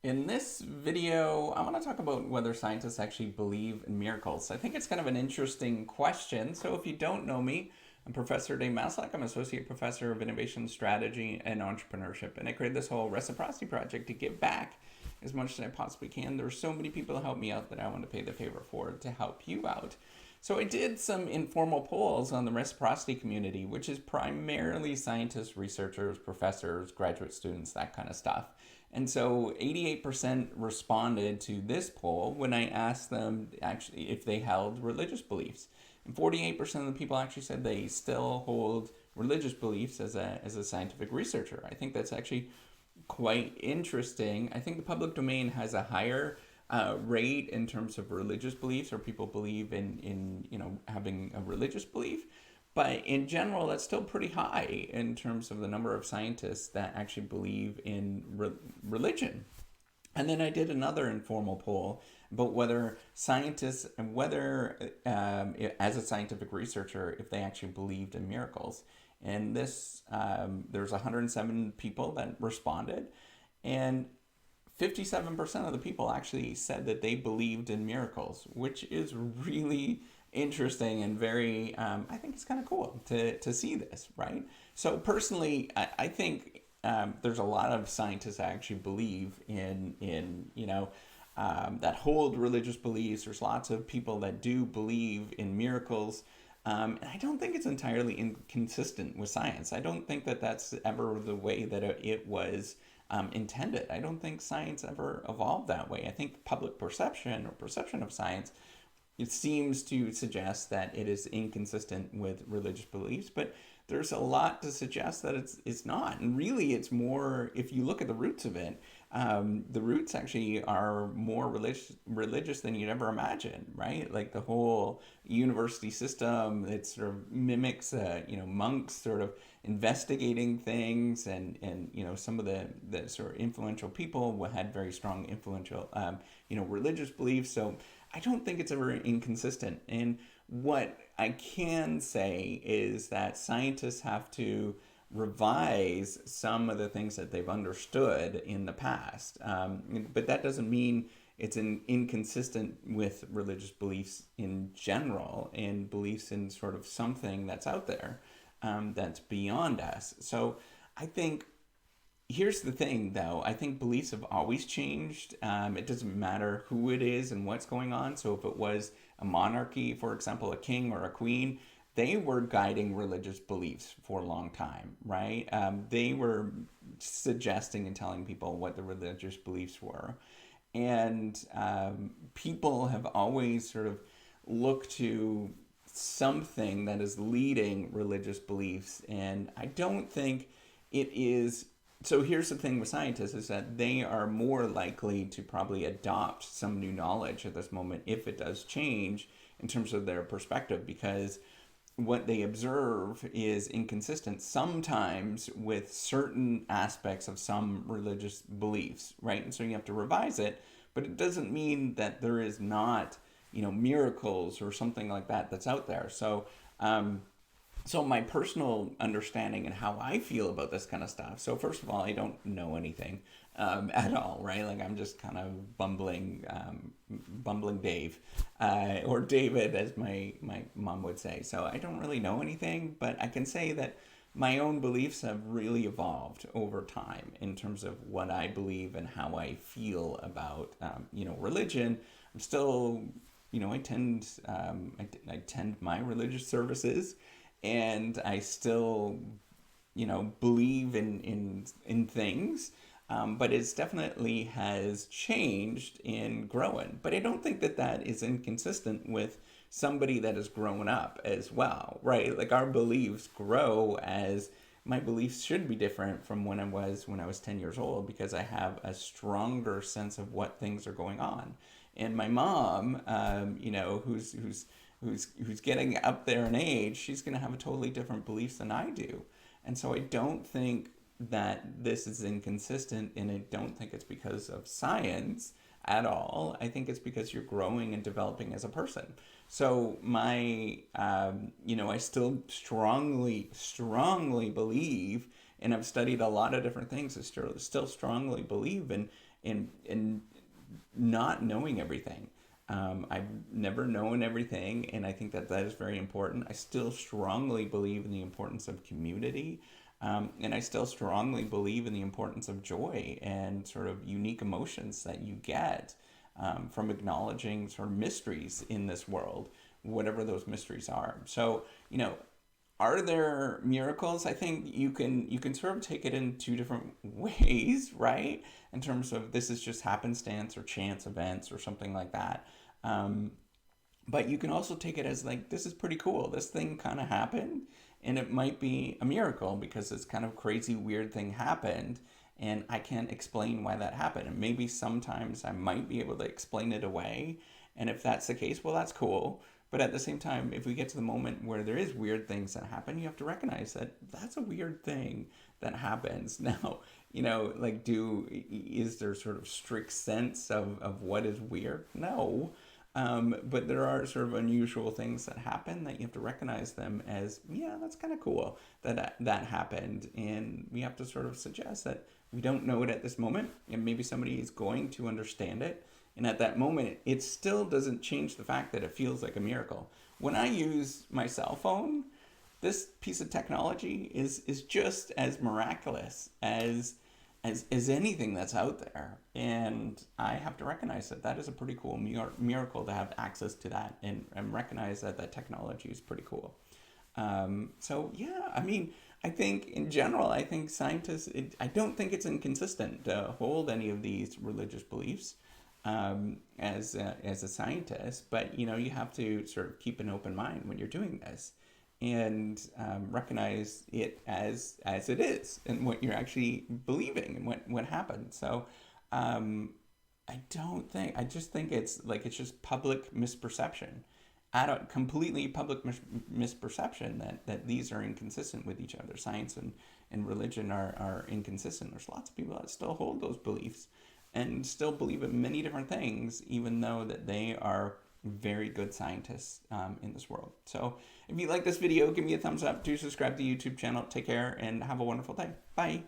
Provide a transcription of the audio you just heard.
In this video, I want to talk about whether scientists actually believe in miracles. I think it's kind of an interesting question. So, if you don't know me, I'm Professor Dave Maslach. I'm Associate Professor of Innovation Strategy and Entrepreneurship. And I created this whole reciprocity project to give back as much as I possibly can. There are so many people who help me out that I want to pay the favor for to help you out. So I did some informal polls on the reciprocity community, which is primarily scientists, researchers, professors, graduate students, that kind of stuff. And so 88% responded to this poll when I asked them actually if they held religious beliefs. And 48% of the people actually said they still hold religious beliefs as a scientific researcher. I think that's actually quite interesting. I think the public domain has a higher rate in terms of religious beliefs, or people believe in having a religious belief. But in general, that's still pretty high in terms of the number of scientists that actually believe in religion. And then I did another informal poll about whether scientists and whether, as a scientific researcher, if they actually believed in miracles. And there's 107 people that responded, and 57% of the people actually said that they believed in miracles, which is really interesting and very, I think it's kind of cool to see this, right? So personally, I think there's a lot of scientists that actually believe that hold religious beliefs. There's lots of people that do believe in miracles. And I don't think it's entirely inconsistent with science. I don't think that that's ever the way that it was intended. I don't think science ever evolved that way. I think public perception or perception of science, it seems to suggest that it is inconsistent with religious beliefs, but there's a lot to suggest that it's not. And really, it's more, if you look at the roots of it, the roots actually are more religious than you'd ever imagine, right? Like the whole university system, it sort of mimics, monks sort of investigating things, and some of the sort of influential people had very strong influential, religious beliefs. So I don't think it's ever inconsistent. And what I can say is that scientists have to revise some of the things that they've understood in the past. But that doesn't mean it's inconsistent with religious beliefs in general and beliefs in sort of something that's out there, that's beyond us. So I think here's the thing, though. I think beliefs have always changed. It doesn't matter who it is and what's going on. So if it was a monarchy, for example, a king or a queen, they were guiding religious beliefs for a long time, right? They were suggesting and telling people what the religious beliefs were. And people have always sort of looked to something that is leading religious beliefs. And I don't think it is. So here's the thing with scientists is that they are more likely to probably adopt some new knowledge at this moment if it does change in terms of their perspective, because what they observe is inconsistent sometimes with certain aspects of some religious beliefs, right? And so you have to revise it, but it doesn't mean that there is not, miracles or something like that that's out there. So my personal understanding and how I feel about this kind of stuff. So first of all, I don't know anything at all, right? Like I'm just kind of bumbling Dave, or David, as my mom would say. So I don't really know anything, but I can say that my own beliefs have really evolved over time in terms of what I believe and how I feel about, religion. I'm still, I attend my religious services, and I still, believe in things. But it's definitely has changed in growing. But I don't think that that is inconsistent with somebody that has grown up as well, right? Like our beliefs grow as my beliefs should be different from when I was 10 years old, because I have a stronger sense of what things are going on. And my mom, who's getting up there in age, she's going to have a totally different beliefs than I do. And so I don't think that this is inconsistent, and I don't think it's because of science at all. I think it's because you're growing and developing as a person. So I still strongly believe, and I've studied a lot of different things. I still strongly believe and not knowing everything. I've never known everything, and I think that that is very important. I still strongly believe in the importance of community, and I still strongly believe in the importance of joy and sort of unique emotions that you get from acknowledging sort of mysteries in this world, whatever those mysteries are. So, are there miracles? I think you can sort of take it in two different ways, right? In terms of this is just happenstance or chance events or something like that. Um, but you can also take it as like this is pretty cool. This thing kind of happened, and it might be a miracle because this kind of crazy weird thing happened, and I can't explain why that happened. And maybe sometimes I might be able to explain it away, and if that's the case, well, that's cool. But at the same time, if we get to the moment where there is weird things that happen, you have to recognize that that's a weird thing that happens. Now, like is there sort of strict sense of what is weird? No. But there are sort of unusual things that happen that you have to recognize them as, yeah, that's kind of cool that happened. And we have to sort of suggest that we don't know it at this moment, and maybe somebody is going to understand it. And at that moment, it still doesn't change the fact that it feels like a miracle. When I use my cell phone, this piece of technology is just as miraculous as anything that's out there, and I have to recognize that that is a pretty cool miracle to have access to that, and recognize that that technology is pretty cool. So yeah, I mean, I think in general, I think scientists, I don't think it's inconsistent to hold any of these religious beliefs as a scientist, but you have to sort of keep an open mind when you're doing this, and recognize it as it is and what you're actually believing and what happened. So I just think it's just public misperception. I don't completely public misperception that these are inconsistent with each other. Science and religion are inconsistent. There's lots of people that still hold those beliefs and still believe in many different things, even though that they are very good scientists in this world. So if you like this video, give me a thumbs up. Do subscribe to the YouTube channel. Take care and have a wonderful day. Bye.